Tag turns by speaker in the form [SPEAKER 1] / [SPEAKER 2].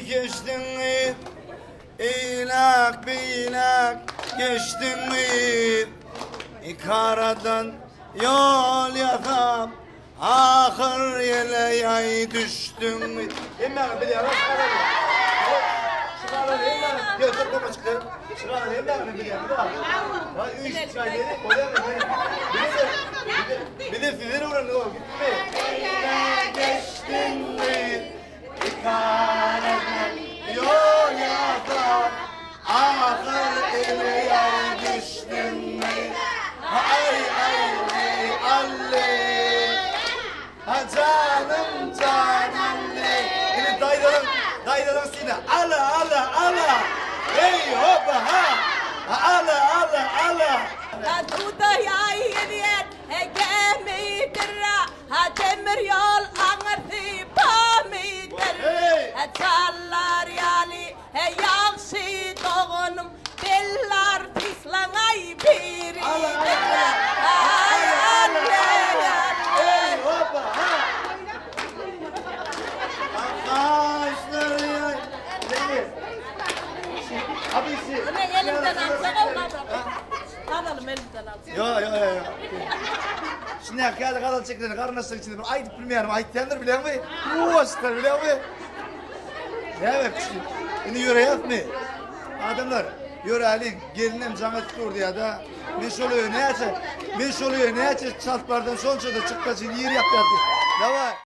[SPEAKER 1] geçtin mi? İlak bilak geçtin mi? Karadan yol yakam ahır yele yay düştün mü? Hemen bir yana çıkaralım. Çıkaralım hemen. Gel toplama çıkar. Çıkaralım hemen bir yana. Ha üç çay yedi. Oraya mı? Bir de sizlere uğrandı o. Gitti mi? Geçtin mi? Karadan yol yakam ahır yele yay düştün mü? Ay ay ay alle ha canım canım ne yine daydalan seni ala hey hoppa ha ala
[SPEAKER 2] Tuda ya yediyen gemi dirra ha demir yol anırtı pamidir çallar yani yakşı doğunum bellar pislanay biri
[SPEAKER 1] hey hoppa ha ağaçları yay abisi
[SPEAKER 2] Ne elimden alsak alalım elimden alsak.
[SPEAKER 1] Yo. Şimdi geldi kadar çekildi karnasını içinde. Ay bilmiyorum. Ay tendir biliyor musun? Uğraştılar biliyor musun? Evet kuşum. Şimdi yürüyek mi? Adamlar yürüyelim. Gelinim canı tutur diye da. Meş oluyor ne açı? Çaltlardan son çoğda çıkmasın yer yaptı. Ne var?